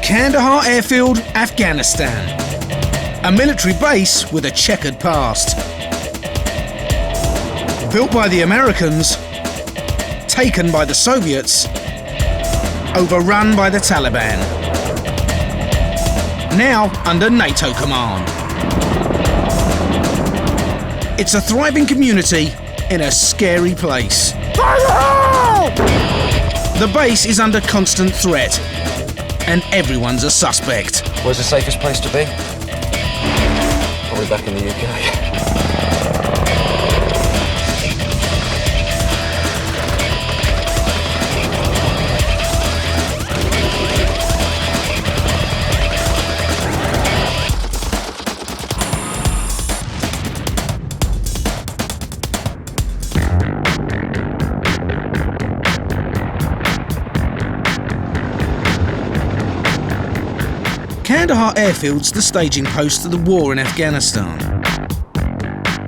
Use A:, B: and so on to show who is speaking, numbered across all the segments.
A: Kandahar airfield, Afghanistan. A military base with a checkered past. Built by the Americans, taken by the Soviets, overrun by the Taliban. Now under NATO command. It's a thriving community in a scary place. The base is under constant threat, and everyone's a suspect.
B: Where's the safest place to be? Probably back in the UK.
A: Kandahar airfield's the staging post of the war in Afghanistan.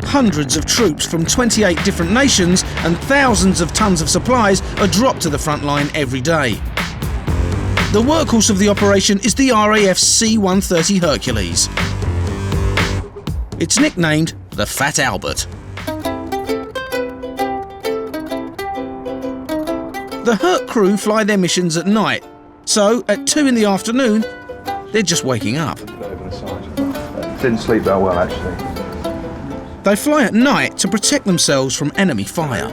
A: Hundreds of troops from 28 different nations and thousands of tons of supplies are dropped to the front line every day. The workhorse of the operation is the RAF's C-130 Hercules. It's nicknamed the Fat Albert. The Herc crew fly their missions at night, so at 2 in the afternoon, they're just waking up.
C: Didn't sleep that well, actually.
A: They fly at night to protect themselves from enemy fire.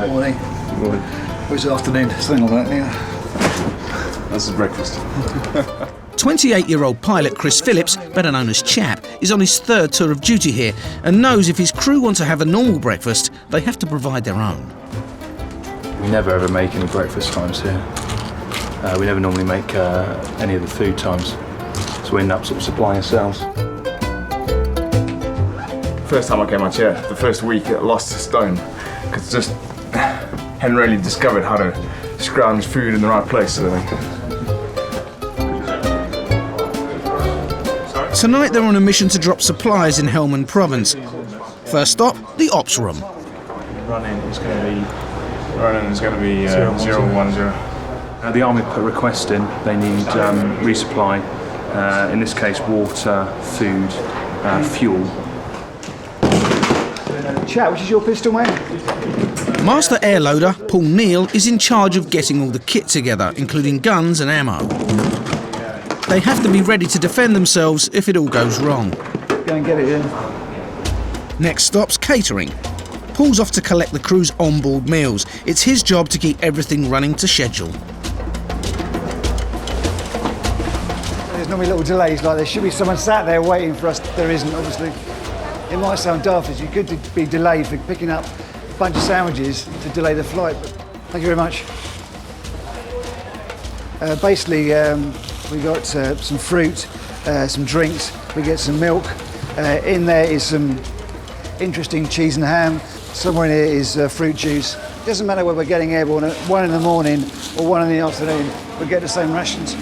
D: Morning.
C: Morning.
D: Where's the afternoon? Something like that, yeah.
C: This is breakfast.
A: 28-year-old pilot Chris Phillips, better known as Chap, is on his 3rd tour of duty here and knows if his crew want to have a normal breakfast, they have to provide their own.
E: We never ever make any breakfast times here. We never normally make any of the food times, so we end up sort of supplying ourselves.
C: First time I came out here, the first week I lost a stone, because just hadn't really discovered how to scrounge food in the right place. Sort of thing.
A: Tonight they're on a mission to drop supplies in Helmand province. First stop, the ops room.
C: Running is going to be 010.
E: The Army put a request in. They need resupply, in this case water, food, fuel.
D: Chat, which is your pistol, mate?
A: Master airloader Paul Neal is in charge of getting all the kit together, including guns and ammo. They have to be ready to defend themselves if it all goes wrong.
D: Go and get it, yeah.
A: Next stop's catering. Paul's off to collect the crew's onboard meals. It's his job to keep everything running to schedule.
D: There's normally little delays, like there should be someone sat there waiting for us. There isn't, obviously. It might sound daft, as you could be delayed for picking up a bunch of sandwiches to delay the flight, but thank you very much. Basically, we got some fruit, some drinks, we get some milk. In there is some interesting cheese and ham. Somewhere in here is fruit juice. It doesn't matter whether we're getting airborne at 1 in the morning or 1 in the afternoon, we get the same rations.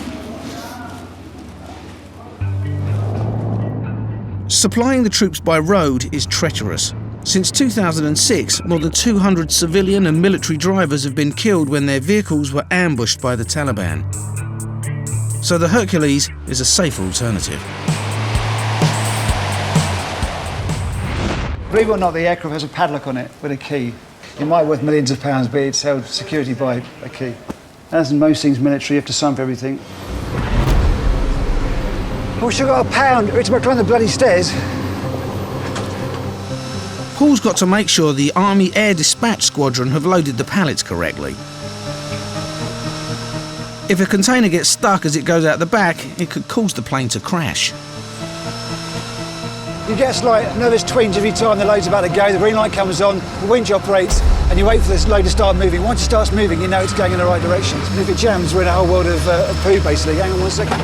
A: Supplying the troops by road is treacherous. Since 2006, more than 200 civilian and military drivers have been killed when their vehicles were ambushed by the Taliban. So the Hercules is a safer alternative.
D: Believe it or not, the aircraft has a padlock on it with a key. It might be worth millions of pounds, but it's held security by a key. As in most things military, you have to sign for everything. We should have got a pound. It's about trying the bloody stairs.
A: Paul's got to make sure the Army Air Dispatch Squadron have loaded the pallets correctly. If a container gets stuck as it goes out the back, it could cause the plane to crash.
D: You get a slight nervous twinge every time the load's about to go, the green light comes on, the winch operates, and you wait for this load to start moving. Once it starts moving, you know it's going in the right direction. And if it jams, we're in a whole world of poo, basically. Hang on 1 second.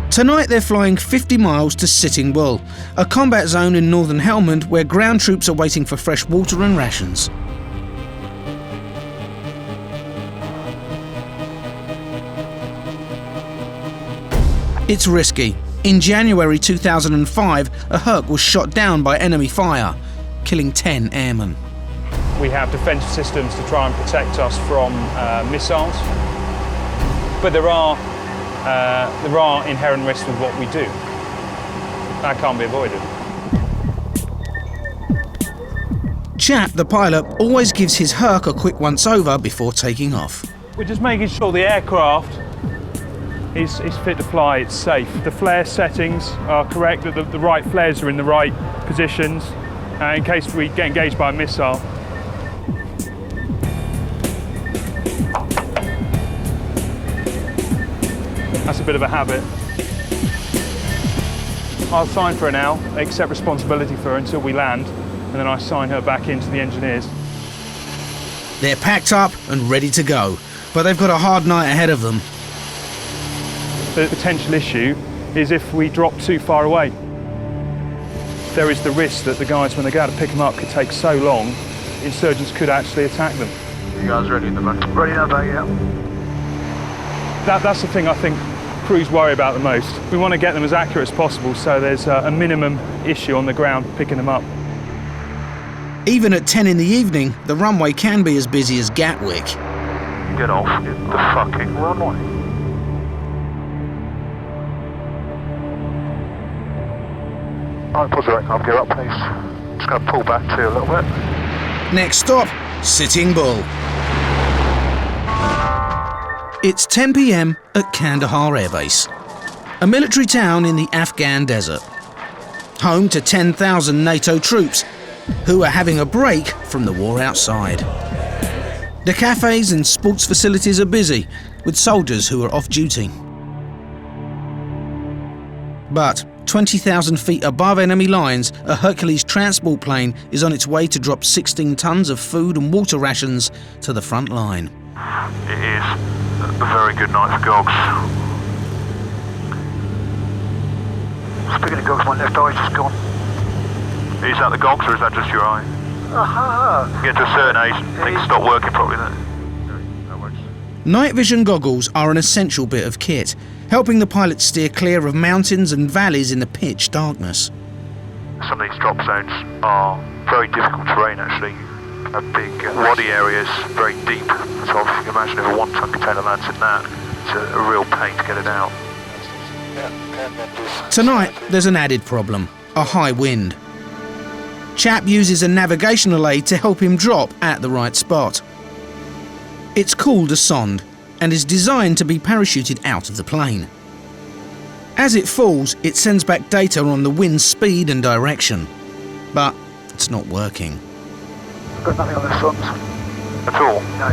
A: Tonight they're flying 50 miles to Sitting Bull, a combat zone in northern Helmand where ground troops are waiting for fresh water and rations. It's risky. In January 2005, a Herc was shot down by enemy fire, killing 10 airmen.
F: We have defensive systems to try and protect us from missiles. But there are inherent risks with what we do. That can't be avoided.
A: Chap, the pilot, always gives his Herc a quick once-over before taking off.
F: We're just making sure the aircraft is fit to fly, it's safe. The flare settings are correct, that the right flares are in the right positions in case we get engaged by a missile. That's a bit of a habit. I'll sign for her now, accept responsibility for her until we land, and then I sign her back into the engineers.
A: They're packed up and ready to go, but they've got a hard night ahead of them.
F: The potential issue is if we drop too far away. There is the risk that the guys, when they go out to pick them up, could take so long, insurgents could actually attack them.
C: You guys ready in the back?
D: Ready now, back, yeah.
F: That's the thing I think crews worry about the most. We want to get them as accurate as possible, so there's a minimum issue on the ground picking them up.
A: Even at 10 in the evening, the runway can be as busy as Gatwick.
G: Get off the fucking runway. Alright, pause the aircraft gear up, please. Just going to pull back to you a little bit.
A: Next stop, Sitting Bull. It's 10 p.m. at Kandahar airbase, a military town in the Afghan desert, home to 10,000 NATO troops who are having a break from the war outside. The cafes and sports facilities are busy with soldiers who are off duty. But 20,000 feet above enemy lines, a Hercules transport plane is on its way to drop 16 tons of food and water rations to the front line.
G: It is a very good night for Gogs. Speaking of Gogs, my left eye's just gone. Is that the Gogs or is that just your eye? Get to a certain age and things stop working properly then.
A: Night vision goggles are an essential bit of kit, helping the pilot steer clear of mountains and valleys in the pitch darkness.
G: Some of these drop zones are very difficult terrain actually. Big wadi areas, very deep. So if you imagine if a 1-ton container lands in that, it's a real pain to get it out.
A: Tonight, there's an added problem, a high wind. Chap uses a navigational aid to help him drop at the right spot. It's called a sonde and is designed to be parachuted out of the plane. As it falls, it sends back data on the wind's speed and direction. But it's not working.
G: Got nothing on the sondes at all? No.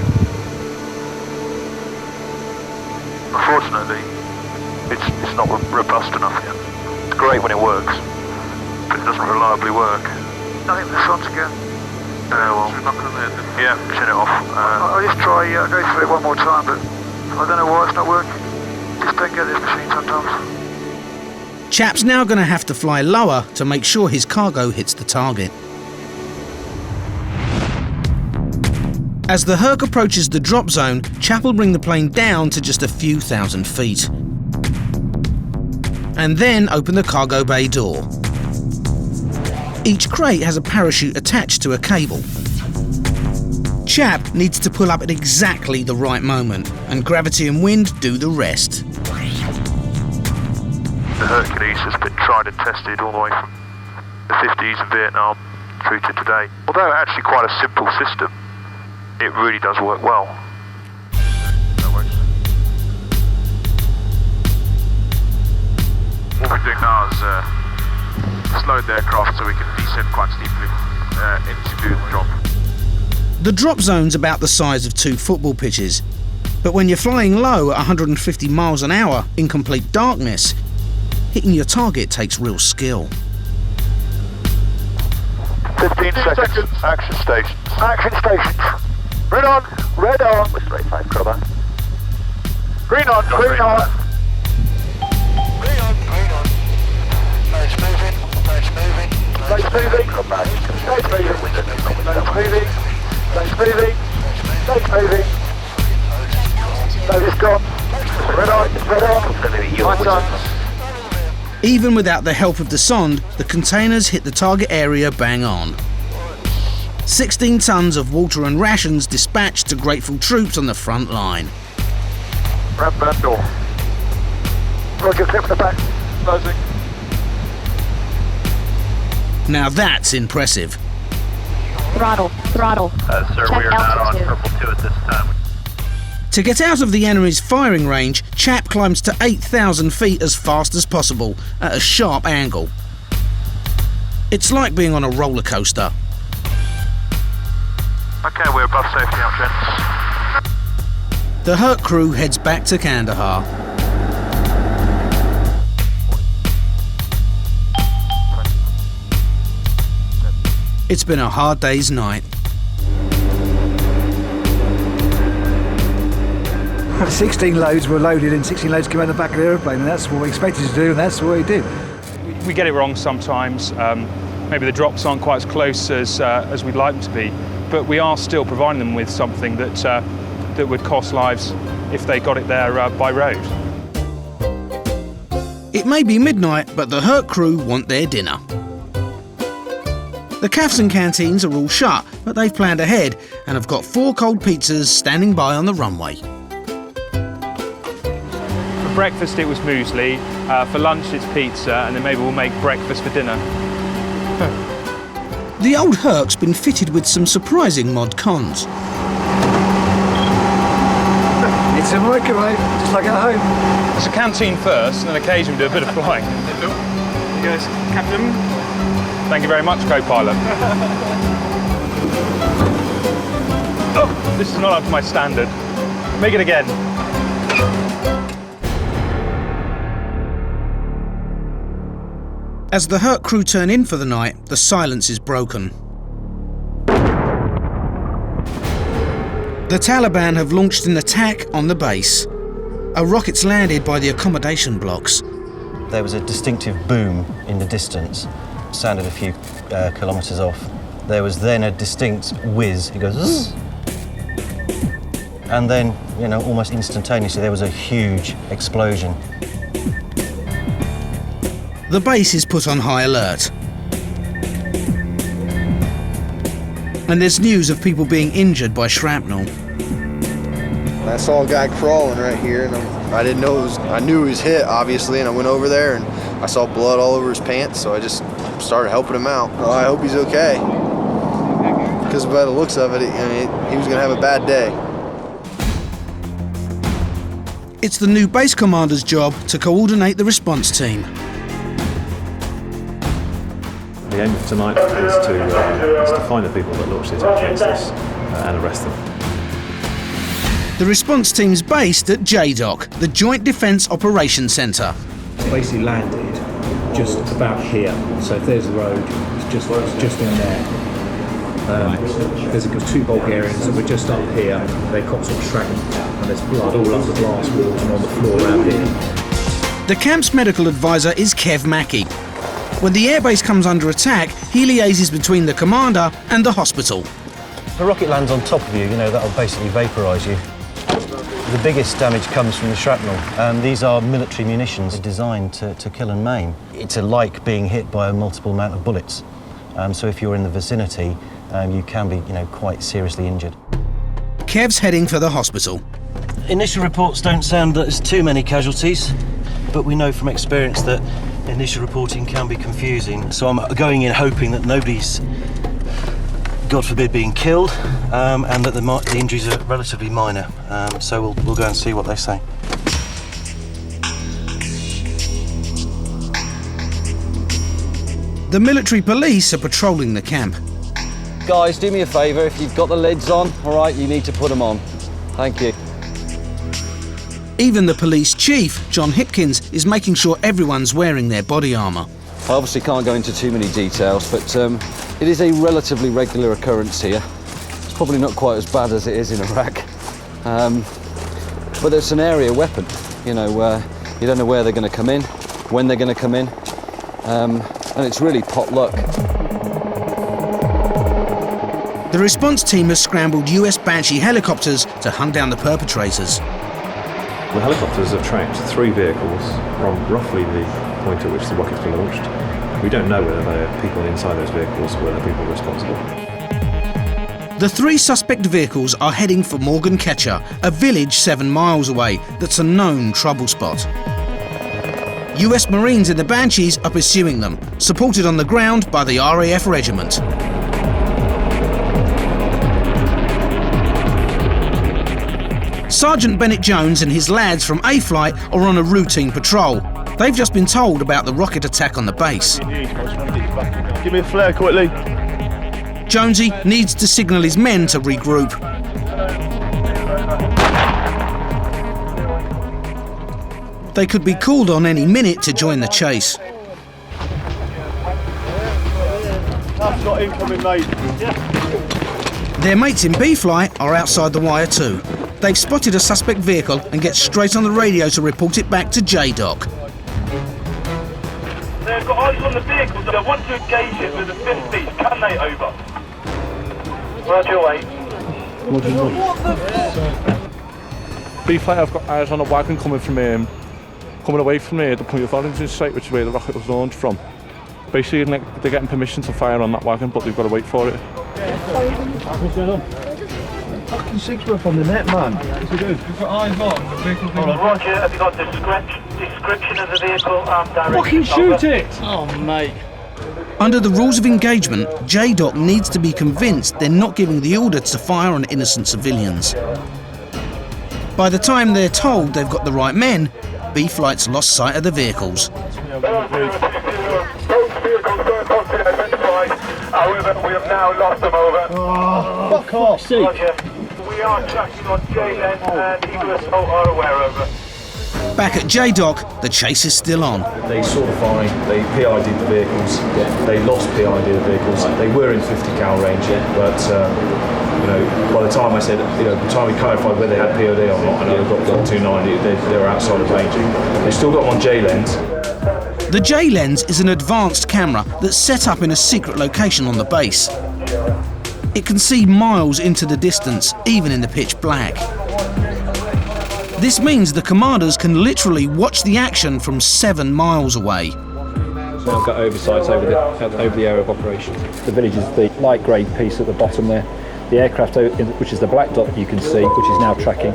G: Unfortunately, it's not robust enough yet. It's great when it works, but it doesn't reliably work. Nothing on the sondes again. Well, yeah, turn it off. I'll just try, go through it one more time, but I don't know why it's not working. Just don't get this machine sometimes.
A: Chap's now going to have to fly lower to make sure his cargo hits the target. As the Herc approaches the drop zone, Chap will bring the plane down to just a few thousand feet. And then open the cargo bay door. Each crate has a parachute attached to a cable. Chap needs to pull up at exactly the right moment, and gravity and wind do the rest.
G: The Hercules has been tried and tested all the way from the 50s in Vietnam through to today. Although actually quite a simple system, it really does work well.
C: What we're doing now is slow the aircraft so we can descend quite steeply into the drop.
A: The drop zone's about the size of 2 football pitches, but when you're flying low at 150 miles an hour in complete darkness, hitting your target takes real skill.
G: 15 seconds. Action stations. Action stations. Red on. Red on. We're straight 5 cover. Green on. Green on. Green on. Green on. Nice moving. Nice moving. Nice moving. Nice moving. Nice moving. Nice moving. Nice moving. No, it's gone. Red on. Red on. Nice on.
A: Even without the help of the sonde, the containers hit the target area bang on. 16 tons of water and rations dispatched to grateful troops on the front line.
G: Prep that door. Roger, clear from the back. Closing.
A: Now that's impressive.
H: Throttle.
G: Sir,
H: Check
G: we are not on
H: altitude.
G: purple 2 at this time.
A: To get out of the enemy's firing range, Chap climbs to 8,000 feet as fast as possible, at a sharp angle. It's like being on a roller coaster.
G: Okay, we're above safety entrance.
A: The hurt crew heads back to Kandahar. It's been a hard day's night.
D: 16 loads were loaded and 16 loads came out the back of the aeroplane, and that's what we expected to do, and that's what we did.
F: We get it wrong sometimes. Maybe the drops aren't quite as close as we'd like them to be, but we are still providing them with something that would cost lives if they got it there by road.
A: It may be midnight, but the hurt crew want their dinner. The cafes and canteens are all shut, but they've planned ahead and have got 4 cold pizzas standing by on the runway.
F: For breakfast it was muesli, for lunch it's pizza, and then maybe we'll make breakfast for dinner.
A: The old Herc's been fitted with some surprising mod cons.
D: It's a microwave, just like at home.
F: It's a canteen first, and then occasionally do a bit of flying. He goes, Captain. Thank you very much, co-pilot. Oh, this is not up to my standard. Make it again.
A: As the hurt crew turn in for the night, the silence is broken. The Taliban have launched an attack on the base. A rocket's landed by the accommodation blocks.
I: There was a distinctive boom in the distance, sounded a few kilometres off. There was then a distinct whiz, it goes zzz. And then, almost instantaneously there was a huge explosion.
A: The base is put on high alert. And there's news of people being injured by shrapnel.
J: I saw a guy crawling right here, and I didn't know I knew he was hit, obviously, and I went over there and I saw blood all over his pants, so I just started helping him out. Oh, I hope he's okay, because by the looks of it, he was going to have a bad day.
A: It's the new base commander's job to coordinate the response team.
K: The aim of tonight is to find the people that launched the attack against us and arrest them.
A: The response team's based at JDOC, the Joint Defence Operations Centre.
L: Basically landed just about here. So if there's the road, it's just in there. There's 2 Bulgarians that were just up here. They got sort of shrapnel, and there's blood all up the glass walls and on the floor around here.
A: The camp's medical advisor is Kev Mackey. When the airbase comes under attack, he liaises between the commander and the hospital.
I: If a rocket lands on top of you, that'll basically vaporise you. The biggest damage comes from the shrapnel, and these are military munitions designed to kill and maim. It's like being hit by a multiple amount of bullets. So if you're in the vicinity, you can be, quite seriously injured.
A: Kev's heading for the hospital.
I: Initial reports don't sound that there's too many casualties, but we know from experience that initial reporting can be confusing. So I'm going in hoping that nobody's, God forbid, being killed, and that the injuries are relatively minor. So we'll go and see what they say.
A: The military police are patrolling the camp.
M: Guys, do me a favour, if you've got the lids on, all right, you need to put them on. Thank you.
A: Even the police chief, John Hipkins, is making sure everyone's wearing their body armour.
M: I obviously can't go into too many details, but it is a relatively regular occurrence here. It's probably not quite as bad as it is in Iraq. But it's an area weapon, you don't know where they're going to come in, when they're going to come in, and it's really pot luck.
A: The response team has scrambled US Banshee helicopters to hunt down the perpetrators.
K: The helicopters have tracked 3 vehicles from roughly the point at which the rockets were launched. We don't know whether there are people inside those vehicles, whether people are responsible.
A: The 3 suspect vehicles are heading for Morgan Ketcher, a village 7 miles away that's a known trouble spot. US Marines in the Banshees are pursuing them, supported on the ground by the RAF regiment. Sergeant Bennett Jones and his lads from A-Flight are on a routine patrol. They've just been told about the rocket attack on the base.
G: Give me a flare quickly.
A: Jonesy needs to signal his men to regroup. They could be called on any minute to join the chase.
G: That's not incoming, mate.
A: Their mates in B-Flight are outside the wire too. They've spotted a suspect vehicle and get straight on the radio to report it back to JDoc.
G: They've got eyes on the vehicle. They want to engage it with a 50. Can they over? Roger, wait.
N: B-Flight have got eyes on a wagon coming away from the point of origin site, which is where the rocket was launched from. Basically, they're getting permission to fire on that wagon, but they've got to wait for it.
G: Fucking 6 were from the net, man. We've got eyes on the vehicle. Roger, have you got description of the vehicle?
L: Fucking shoot it!
G: Oh, mate.
A: Under the rules of engagement, JDoc needs to be convinced they're not giving the order to fire on innocent civilians. By the time they're told they've got the right men, B-Flight's lost sight of the vehicles.
G: Both vehicles were posted identified. However, we have now lost them over.
L: Oh, fuck off.
G: Roger. We are tracking on JN and Eagle Assault are aware over.
A: Back at JDoc, the chase is still on.
K: They saw the firing, they PID'd the vehicles, they lost PID of the vehicles. They were in 50 cal range, but by the time I said, by the time we clarified whether they had POD or not, and they got 290, they were outside of range. They still got them on J-lens.
A: The J-lens is an advanced camera that's set up in a secret location on the base. It can see miles into the distance, even in the pitch black. This means the commanders can literally watch the action from 7 miles away.
O: Now got oversight over the area of operations. The village is the light grey piece at the bottom there. The aircraft, which is the black dot you can see, which is now tracking.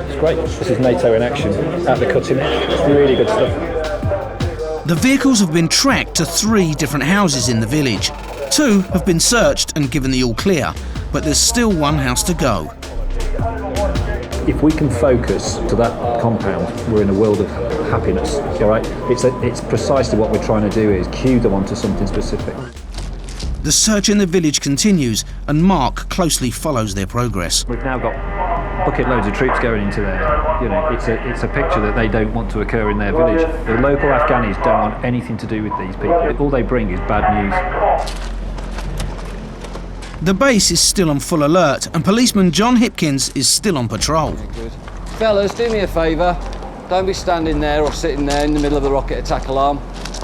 O: It's great. This is NATO in action at the cutting edge. It's really good stuff.
A: The vehicles have been tracked to 3 different houses in the village. 2 have been searched and given the all clear, but there's still 1 house to go.
O: If we can focus to that compound, we're in a world of happiness. All right, it's precisely what we're trying to do, is cue them onto something specific.
A: The search in the village continues, and Mark closely follows their progress.
O: We've now got bucket loads of troops going into there. It's a picture that they don't want to occur in their village. The local Afghanis don't want anything to do with these people. All they bring is bad news.
A: The base is still on full alert, and policeman John Hipkins is still on patrol.
M: Good. Fellas, do me a favour. Don't be standing there or sitting there in the middle of the rocket attack alarm.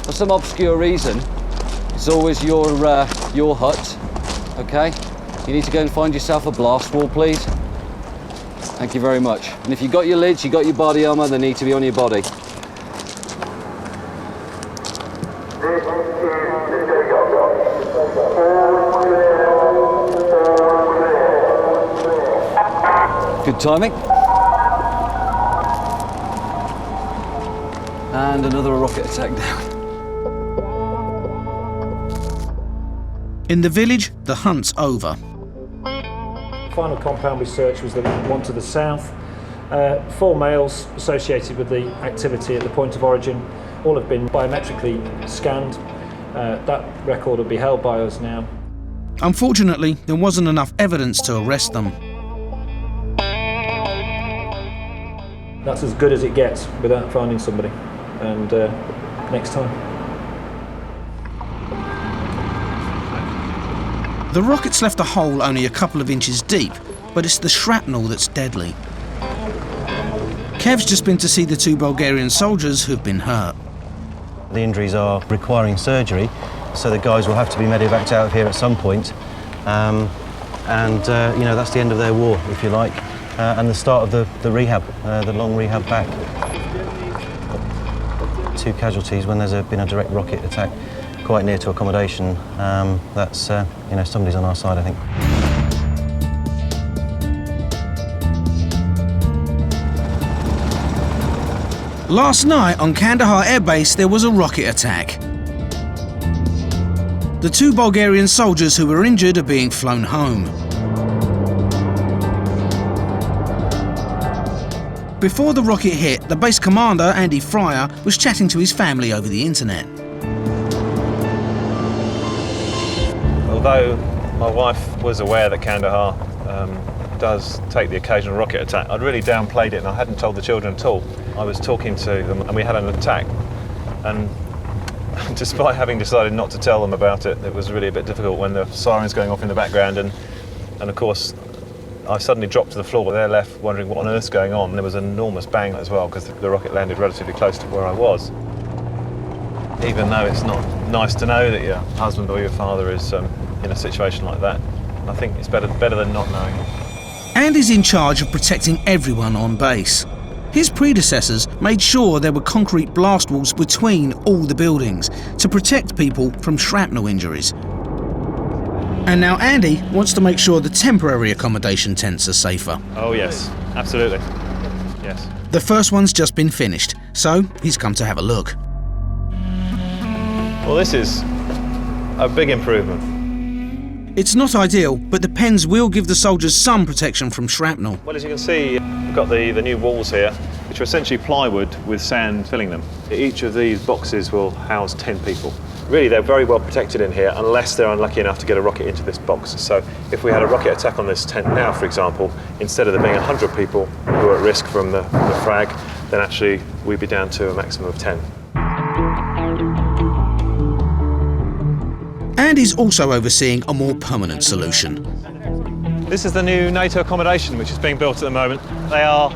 M: For some obscure reason, it's always your hut, okay? You need to go and find yourself a blast wall, please. Thank you very much. And if you've got your lids, you've got your body armour, they need to be on your body. Good timing. And another rocket attack down.
A: In the village, the hunt's over.
L: The final compound we searched was the one to the south. 4 males associated with the activity at the point of origin. All have been biometrically scanned. That record will be held by us now.
A: Unfortunately, there wasn't enough evidence to arrest them.
L: That's as good as it gets without finding somebody. And next time.
A: The rockets left a hole only a couple of inches deep, but it's the shrapnel that's deadly. Kev's just been to see the 2 Bulgarian soldiers who've been hurt.
I: The injuries are requiring surgery, so the guys will have to be medevaced out of here at some point. That's the end of their war, if you like, and the start of the rehab, the long rehab back. 2 casualties when there's been a direct rocket attack. quite near to accommodation, that's, you know, somebody's on our side, I think.
A: Last night on Kandahar airbase there was a rocket attack. The 2 Bulgarian soldiers who were injured are being flown home. Before the rocket hit, the base commander, Andy Fryer, was chatting to his family over the internet.
P: Although my wife was aware that Kandahar does take the occasional rocket attack, I'd really downplayed it and I hadn't told the children at all. I was talking to them and we had an attack, and despite having decided not to tell them about it, it was really a bit difficult when the siren's going off in the background, and of course I suddenly dropped to the floor. They're left wondering what on earth's going on. There was an enormous bang as well because the rocket landed relatively close to where I was. Even though it's not nice to know that your husband or your father is in a situation like that, I think it's better than not knowing.
A: Andy's in charge of protecting everyone on base. His predecessors made sure there were concrete blast walls between all the buildings to protect people from shrapnel injuries. And now Andy wants to make sure the temporary accommodation tents are safer.
P: Oh yes, absolutely, yes.
A: The first one's just been finished, so he's come to have a look.
P: Well, this is a big improvement.
A: It's not ideal, but the pens will give the soldiers some protection from shrapnel.
P: Well, as you can see, we've got the new walls here, which are essentially plywood with sand filling them. Each of these boxes will house 10 people. Really, they're very well protected in here, unless they're unlucky enough to get a rocket into this box. So if we had a rocket attack on this tent now, for example, instead of there being 100 people who are at risk from the frag, then actually we'd be down to a maximum of 10.
A: Andy's also overseeing a more permanent solution.
P: This is the new NATO accommodation which is being built at the moment. They are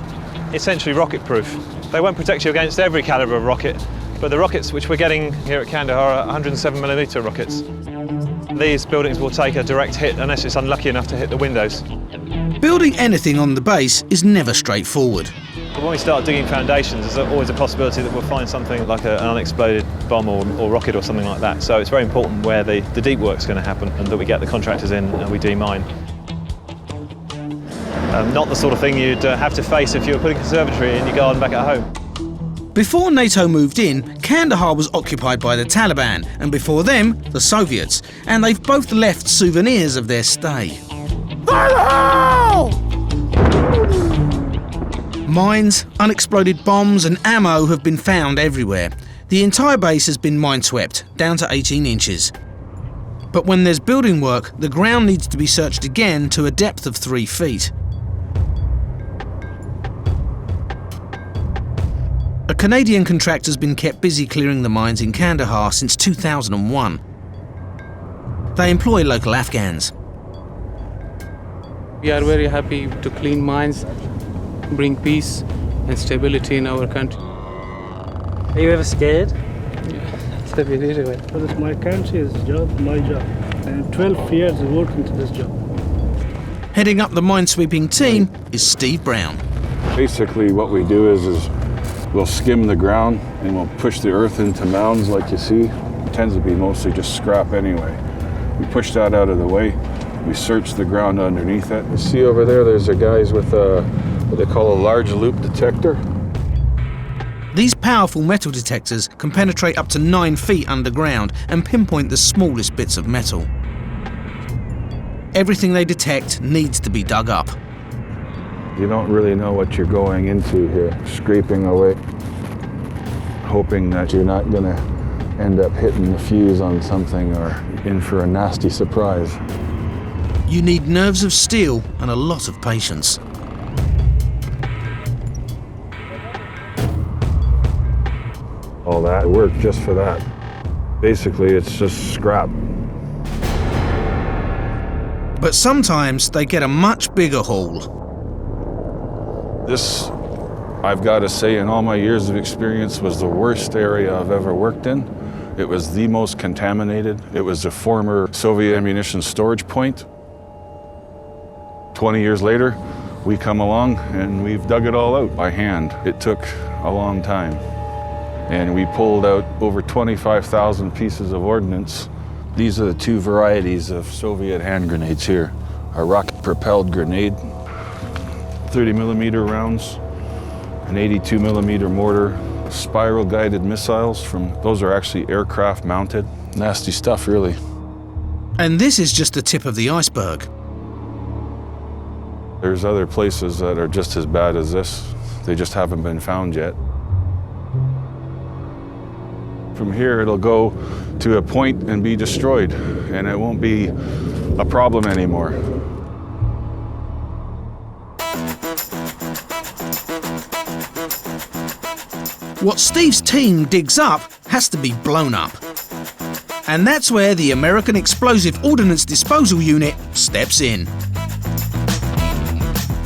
P: essentially rocket-proof. They won't protect you against every calibre of rocket, but the rockets which we're getting here at Kandahar are 107mm rockets. These buildings will take a direct hit unless it's unlucky enough to hit the windows.
A: Building anything on the base is never straightforward.
P: When we start digging foundations, there's always a possibility that we'll find something like an unexploded bomb or rocket or something like that. So it's very important where the deep work's going to happen and that we get the contractors in and we demine. Not the sort of thing you'd have to face if you were putting a conservatory in your garden back at home.
A: Before NATO moved in, Kandahar was occupied by the Taliban, and before them, the Soviets, and they've both left souvenirs of their stay. Mines, unexploded bombs and ammo have been found everywhere. The entire base has been mineswept, down to 18 inches. But when there's building work, the ground needs to be searched again to a depth of 3 feet. A Canadian contractor's been kept busy clearing the mines in Kandahar since 2001. They employ local Afghans.
Q: We are very happy to clean mines, bring peace and stability in our country.
R: Are you ever scared?
Q: Yeah, it's the beauty of it.
R: But it's my country's job, my job. And 12 years I worked into this job.
A: Heading up the minesweeping team is Steve Brown.
S: Basically what we do is we'll skim the ground and we'll push the earth into mounds like you see. It tends to be mostly just scrap anyway. We push that out of the way. We search the ground underneath it. You see over there, there's a guys with what they call a large loop detector.
A: These powerful metal detectors can penetrate up to 9 feet underground and pinpoint the smallest bits of metal. Everything they detect needs to be dug up.
S: You don't really know what you're going into here, scraping away, hoping that you're not going to end up hitting the fuse on something or in for a nasty surprise.
A: You need nerves of steel and a lot of patience.
S: All that work just for that. Basically, it's just scrap.
A: But sometimes they get a much bigger haul.
S: This, I've got to say, in all my years of experience, was the worst area I've ever worked in. It was the most contaminated. It was a former Soviet ammunition storage point. 20 years later, we come along and we've dug it all out by hand. It took a long time. and we pulled out over 25,000 pieces of ordnance. These are the two varieties of Soviet hand grenades here. A rocket-propelled grenade, 30mm rounds, an 82mm mortar, spiral-guided missiles those are actually aircraft mounted. Nasty stuff, really.
A: And this is just the tip of the iceberg.
S: There's other places that are just as bad as this. They just haven't been found yet. From here, it'll go to a point and be destroyed, and it won't be a problem anymore.
A: What Steve's team digs up has to be blown up. And that's where the American Explosive Ordnance Disposal Unit steps in.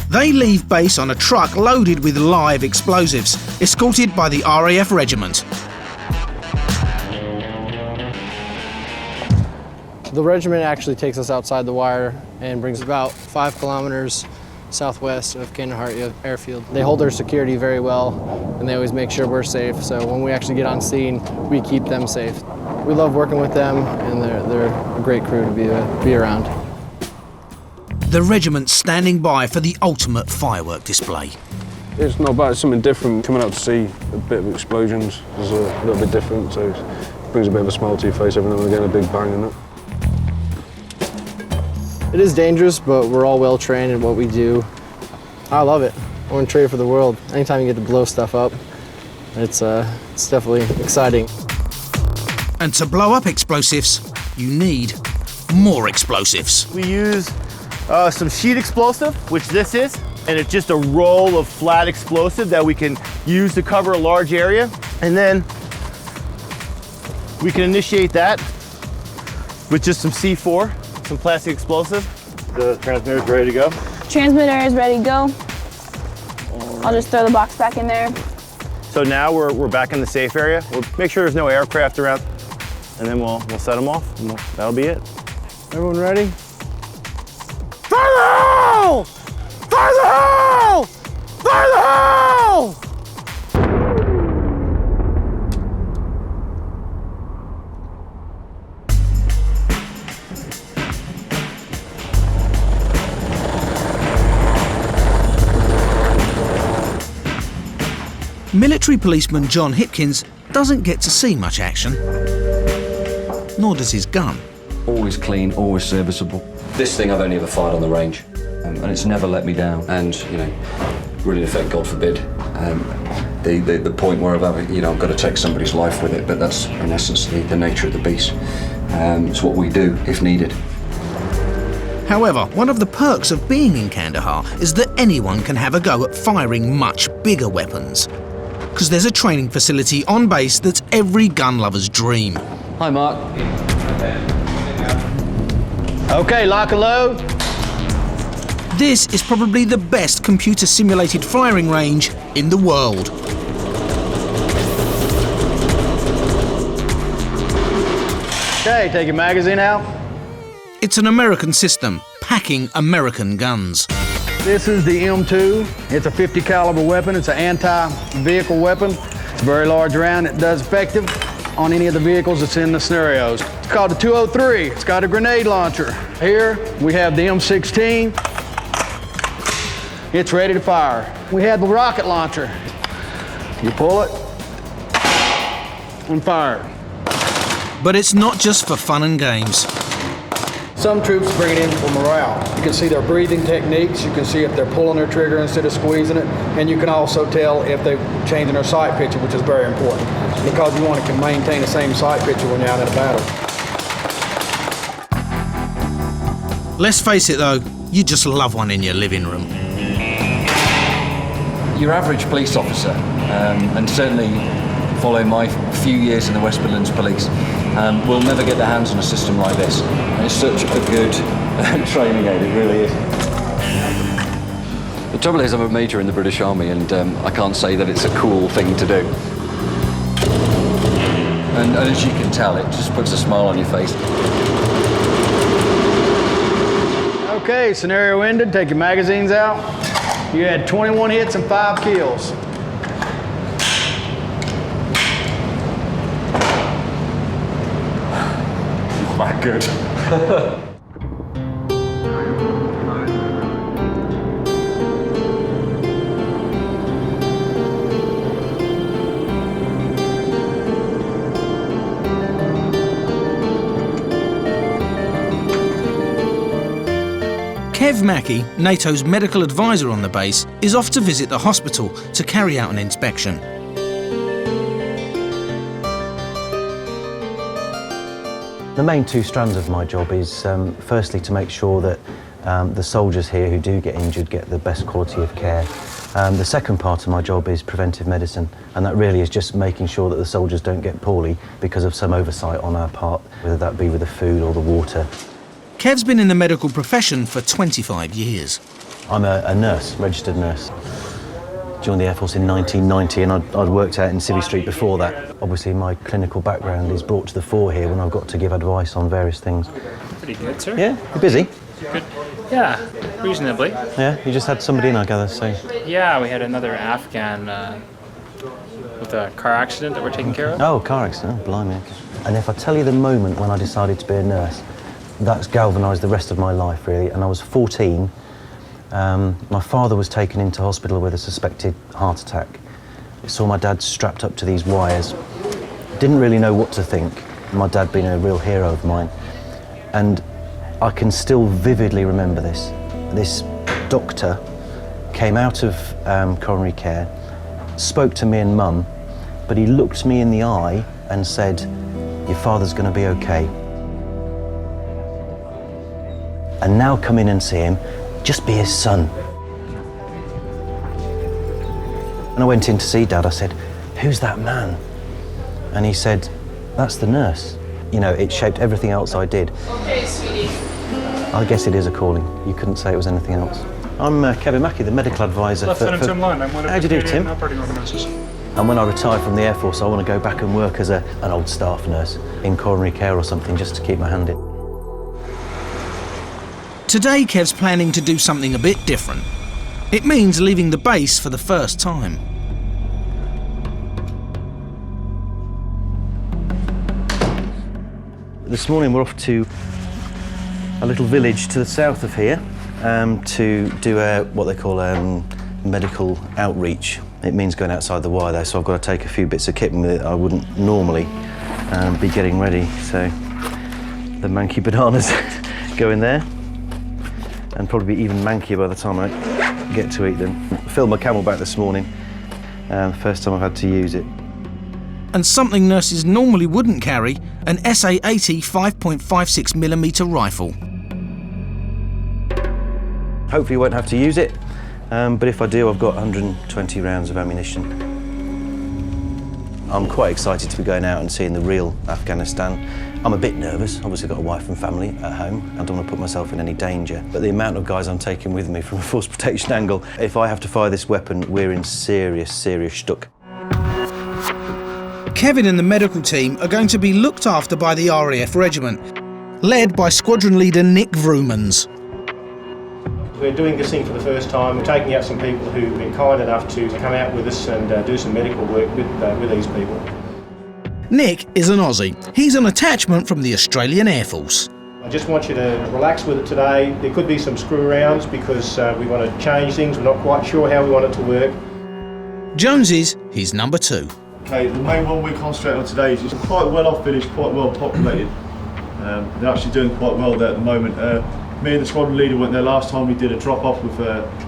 A: They leave base on a truck loaded with live explosives, escorted by the RAF regiment.
T: The regiment actually takes us outside the wire and brings about 5 kilometers southwest of Kandahar airfield. They hold their security very well, and they always make sure we're safe. So when we actually get on scene, we keep them safe. We love working with them, and they're a great crew to be around.
A: The regiment standing by for the ultimate firework display.
U: It's not bad, it's something different. Coming out to see a bit of explosions is a little bit different, so it brings a bit of a smile to your face every now and again, a big bang in it.
T: It is dangerous, but we're all well trained in what we do. I love it. I want to trade for the world. Anytime you get to blow stuff up, it's definitely exciting.
A: And to blow up explosives, you need more explosives.
V: We use some sheet explosive, which this is, and it's just a roll of flat explosive that we can use to cover a large area. And then we can initiate that with just some C4. Some plastic explosive. The transmitter is ready to go.
H: Transmitter is ready to go. I'll just throw the box back in there.
V: So now we're back in the safe area. We'll make sure there's no aircraft around, and then we'll set them off, and that'll be it.
T: Everyone ready?
V: Fire the hole! Fire the hole! Fire the hole!
A: Military policeman John Hipkins doesn't get to see much action, nor does his gun.
W: Always clean, always serviceable. This thing I've only ever fired on the range, and it's never let me down. And, you know, really, in effect, God forbid, the point where I've got to take somebody's life with it, but that's, in essence, the nature of the beast. It's what we do, if needed.
A: However, one of the perks of being in Kandahar is that anyone can have a go at firing much bigger weapons. Because there's a training facility on base that's every gun lover's dream.
M: Hi, Mark.
V: Okay, lock and load.
A: This is probably the best computer simulated firing range in the world.
V: Okay, take your magazine out.
A: It's an American system, packing American guns.
X: This is the M2. It's a 50 caliber weapon. It's an anti-vehicle weapon. It's a very large round. It does effective on any of the vehicles that's in the scenarios. It's called the 203. It's got a grenade launcher. Here we have the M16. It's ready to fire. We have the rocket launcher. You pull it and fire.
A: But it's not just for fun and games.
X: Some troops bring it in for morale. You can see their breathing techniques. You can see if they're pulling their trigger instead of squeezing it. And you can also tell if they're changing their sight picture, which is very important, because you want to maintain the same sight picture when you're out in a battle.
A: Let's face it though, you just love one in your living room.
W: Your average police officer, and certainly following my few years in the West Midlands Police, will never get their hands on a system like this. And it's such a good training aid, it really is. The trouble is I'm a major in the British Army, and I can't say that it's a cool thing to do. And as you can tell, it just puts a smile on your face.
X: Okay, scenario ended. Take your magazines out. You had 21 hits and 5 kills.
K: that good.
A: Kev Mackey, NATO's medical advisor on the base, is off to visit the hospital to carry out an inspection.
I: The main two strands of my job is firstly to make sure that the soldiers here who do get injured get the best quality of care. The second part of my job is preventive medicine, and that really is just making sure that the soldiers don't get poorly because of some oversight on our part, whether that be with the food or the water.
A: Kev's been in the medical profession for 25 years.
I: I'm a nurse, registered nurse. Joined the Air Force in 1990 and I'd worked out in Civvy Street before that. Obviously my clinical background is brought to the fore here when I've got to give advice on various things.
B: Pretty good, sir.
I: Yeah, you're busy?
B: Good. Yeah, reasonably.
I: Yeah, you just had somebody in, I gather, so...
B: Yeah, we had another Afghan with a car accident that we're taking care of.
I: Oh, car accident, oh, blimey. And if I tell you the moment when I decided to be a nurse, that's galvanised the rest of my life, really. And I was 14. My father was taken into hospital with a suspected heart attack. I saw my dad strapped up to these wires. Didn't really know what to think, my dad being a real hero of mine. And I can still vividly remember this. This doctor came out of coronary care, spoke to me and Mum, but he looked me in the eye and said, "Your father's going to be okay. And now come in and see him, just be his son." And I went in to see Dad. I said, "Who's that man?" And he said, "That's the nurse." You know, it shaped everything else I did.
B: Okay, sweetie.
I: I guess it is a calling. You couldn't say it was anything else. I'm Kevin Mackey, the medical advisor.
B: Lieutenant Tim Lyon. I'm one of
I: How do you do,
B: the
I: Tim?
B: operating organizers.
I: And when I retire from the Air Force, I want to go back and work as an old staff nurse in coronary care or something, just to keep my hand in.
A: Today, Kev's planning to do something a bit different. It means leaving the base for the first time.
I: This morning we're off to a little village to the south of here to do what they call medical outreach. It means going outside the wire there, so I've got to take a few bits of kit with it I wouldn't normally be getting ready. So the manky bananas go in there, and probably be even mankier by the time I get to eat them. Filled my Camelback this morning, first time I've had to use it.
A: And something nurses normally wouldn't carry, an SA-80 5.56mm rifle.
I: Hopefully won't have to use it, but if I do, I've got 120 rounds of ammunition. I'm quite excited to be going out and seeing the real Afghanistan. I'm a bit nervous, obviously got a wife and family at home. I don't want to put myself in any danger, but the amount of guys I'm taking with me from a force protection angle, if I have to fire this weapon, we're in serious stuck.
A: Kevin and the medical team are going to be looked after by the RAF regiment, led by squadron leader Nick Vrumans.
C: We're doing this thing for the first time. We're taking out some people who've been kind enough to come out with us and do some medical work with these people.
A: Nick is an Aussie. He's an attachment from the Australian Air Force.
C: I just want you to relax with it today. There could be some screw arounds because we want to change things. We're not quite sure how we want it to work.
A: Jonesy's his number 2.
K: Okay, the main one we're concentrating on today is it's quite well off village, quite well populated. They're actually doing quite well there at the moment. Me and the squadron leader went there last time. We did a drop off with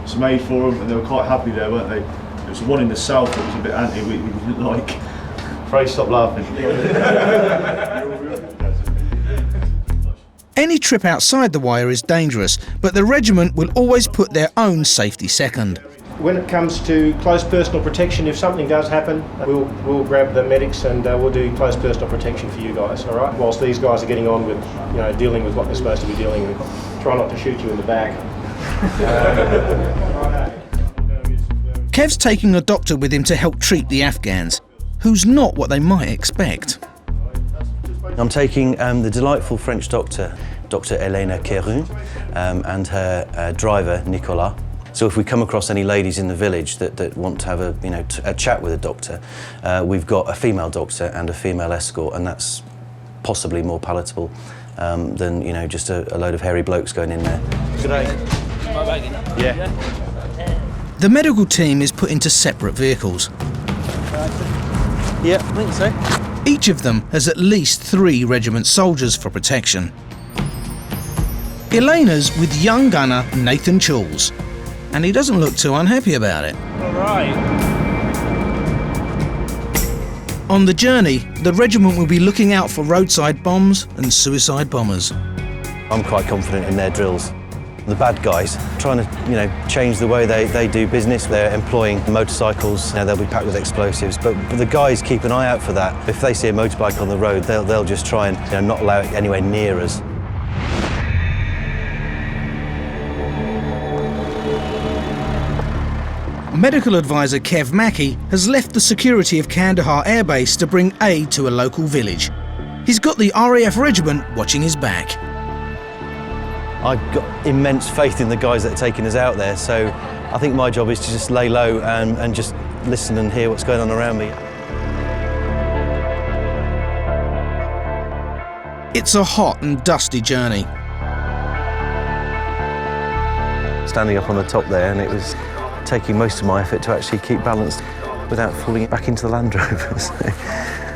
K: some aid for them, and they were quite happy there, weren't they? There was one in the south that was a bit anti, we didn't like. Pray stop laughing.
A: Any trip outside the wire is dangerous, but the regiment will always put their own safety second.
C: When it comes to close personal protection, if something does happen, we'll grab the medics and we'll do close personal protection for you guys, all right? Whilst these guys are getting on with, dealing with what they're supposed to be dealing with. Try not to shoot you in the back.
A: Kev's taking a doctor with him to help treat the Afghans, who's not what they might expect.
I: I'm taking the delightful French doctor, Dr. Elena Kerun, and her driver, Nicolas. So if we come across any ladies in the village that want to have a chat with a doctor, we've got a female doctor and a female escort, and that's possibly more palatable than just a load of hairy blokes going in there. G'day. Yeah.
A: The medical team is put into separate vehicles.
I: Yeah, I think so.
A: Each of them has at least 3 regiment soldiers for protection. Elena's with young gunner Nathan Choules, and he doesn't look too unhappy about it.
N: All right.
A: On the journey, the regiment will be looking out for roadside bombs and suicide bombers.
I: I'm quite confident in their drills. The bad guys trying to, change the way they do business. They're employing motorcycles. They'll be packed with explosives. But the guys keep an eye out for that. If they see a motorbike on the road, they'll just try and not allow it anywhere near us.
A: Medical advisor Kev Mackey has left the security of Kandahar airbase to bring aid to a local village. He's got the RAF regiment watching his back.
I: I've got immense faith in the guys that are taking us out there, so I think my job is to just lay low and just listen and hear what's going on around me.
A: It's a hot and dusty journey.
I: Standing up on the top there, and it was taking most of my effort to actually keep balanced without falling back into the Land Rover. So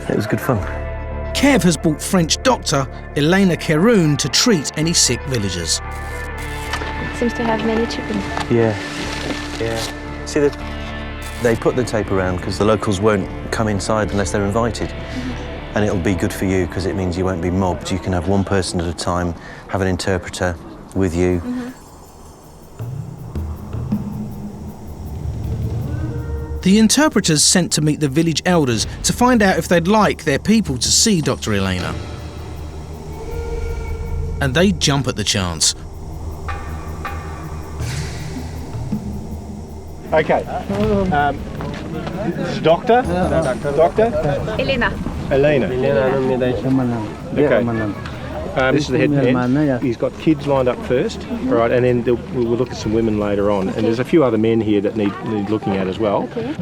I: it was good fun.
A: Kev has brought French doctor Elena Keroun to treat any sick villagers.
H: It seems to have many chickens.
I: Yeah. See, they put the tape around because the locals won't come inside unless they're invited. And it'll be good for you because it means you won't be mobbed. You can have one person at a time, have an interpreter with you.
A: The interpreter's sent to meet the village elders to find out if they'd like their people to see Dr. Elena. And they jump at the chance.
C: Okay. Doctor? Doctor?
H: Elena.
C: Elena. Okay. This is the head man. He's got kids lined up first, all right, and then we'll look at some women later on. And there's a few other men here that need looking at as well.
H: Okay.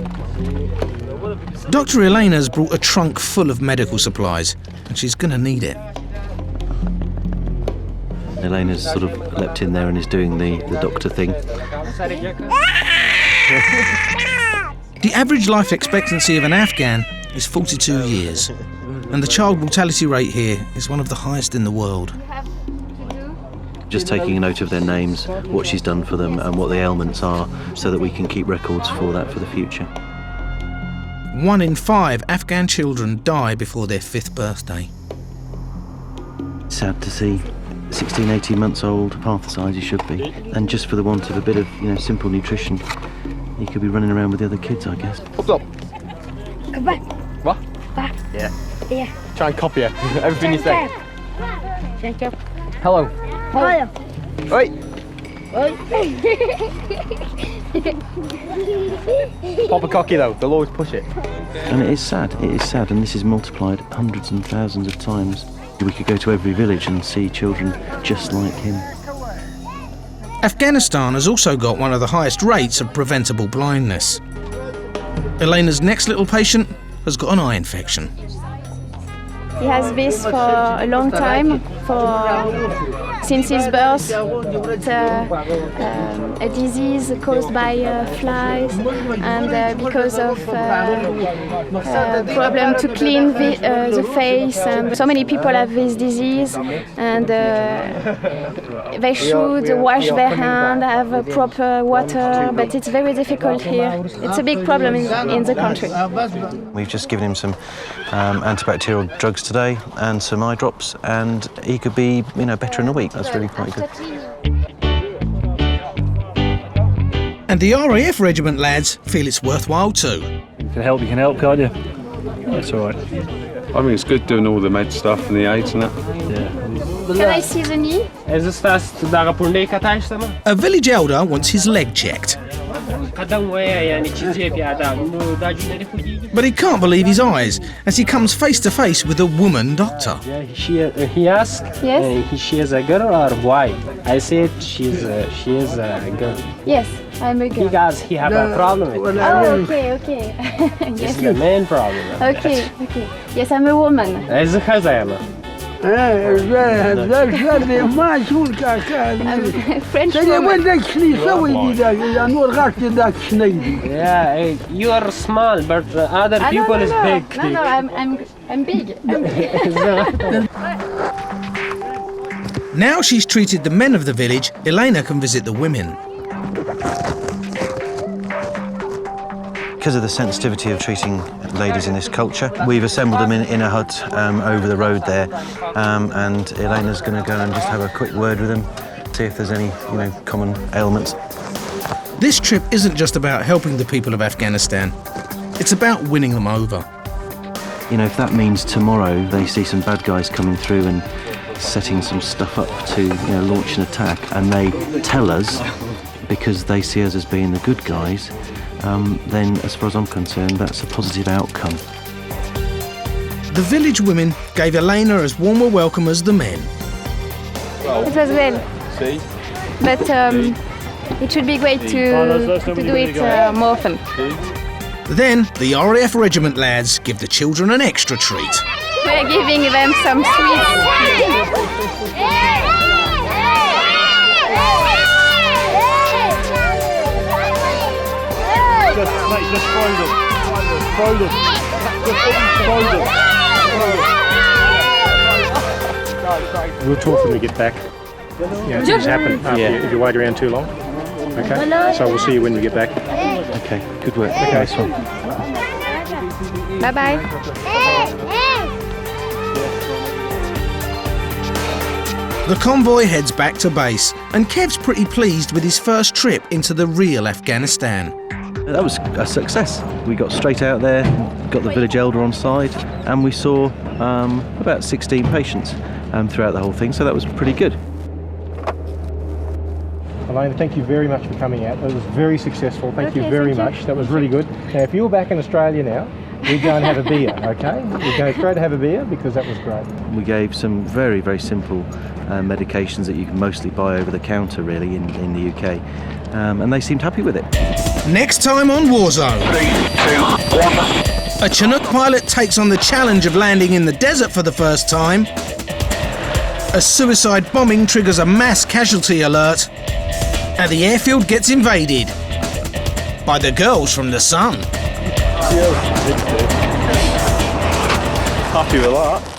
A: Dr. Elena's brought a trunk full of medical supplies, and she's going to need it.
I: Elena's sort of leapt in there and is doing the doctor thing.
A: The average life expectancy of an Afghan is 42 years, and the child mortality rate here is one of the highest in the world.
I: Just taking a note of their names, what she's done for them and what the ailments are, so that we can keep records for that for the future.
A: 1 in 5 Afghan children die before their 5th birthday.
I: Sad to see 16, 18 months old, half the size he should be, and just for the want of a bit of simple nutrition, he could be running around with the other kids, I guess.
V: What's up?
H: Come back.
V: What?
H: Back.
V: Yeah.
H: Yeah.
V: Try and copy it. Everything you say. Hello.
H: Hello.
V: Oi. Pop a cocky though, they'll always push it.
I: And it is sad, and this is multiplied hundreds and thousands of times. We could go to every village and see children just like him.
A: Afghanistan has also got one of the highest rates of preventable blindness. Elena's next little patient has got an eye infection.
H: He has this for a long time, since his birth. It's a disease caused by flies, and because of problem to clean the face. And so many people have this disease, and they should wash their hands, have proper water, but it's very difficult here. It's a big problem in the country.
I: We've just given him some antibacterial drugs today and some eye drops, and he could be, better in a week. That's really quite good.
A: And the RAF regiment lads feel it's worthwhile too.
O: You can help, can't you? That's all right.
S: I think it's good doing all the med stuff and the aids and that.
O: Yeah.
H: Can I see the knee?
A: A village elder wants his leg checked. But he can't believe his eyes as he comes face to face with a woman doctor.
D: He asked,
H: yes?
D: She is a girl or why? I said she is a girl.
H: Yes, I'm a girl.
D: Because he have a problem with it.
H: Oh, okay.
D: This is the main problem.
H: Okay. Yes, I'm a woman.
D: As a khazayama. Yeah, you are small, but other people is big.
H: No, I'm big.
A: Now she's treated the men of the village, Elena can visit the women.
I: Because of the sensitivity of treating ladies in this culture, we've assembled them in a hut over the road there, and Elena's going to go and just have a quick word with them, see if there's any, common ailments.
A: This trip isn't just about helping the people of Afghanistan, it's about winning them over.
I: If that means tomorrow they see some bad guys coming through and setting some stuff up to launch an attack, and they tell us because they see us as being the good guys, then as far as I'm concerned, that's a positive outcome.
A: The village women gave Elena as warm a welcome as the men.
H: It was well. But it should be great to do it more often.
A: Then the RAF regiment lads give the children an extra treat.
H: We're giving them some sweets.
C: Just throw them. Throw them. We'll talk when we get back. Things happen if you wait around too long. Okay? So we'll see you when we get back.
I: Okay, good work.
C: Okay.
I: Nice one.
H: Bye-bye.
A: The convoy heads back to base, and Kev's pretty pleased with his first trip into the real Afghanistan.
I: That was a success. We got straight out there, got the village elder on side, and we saw about 16 patients throughout the whole thing, so that was pretty good.
C: Elena, thank you very much for coming out. That was very successful. Thank you very much. That was really good. Now, if you're back in Australia now, we'd go and have a beer, okay? We'd go straight to have a beer because that was great.
I: We gave some very, very simple medications that you can mostly buy over the counter, really, in the UK, and they seemed happy with it.
A: Next time on Warzone. 3, 2, 1. A Chinook pilot takes on the challenge of landing in the desert for the first time. A suicide bombing triggers a mass casualty alert. And the airfield gets invaded by the girls from the sun.
K: Happy with that.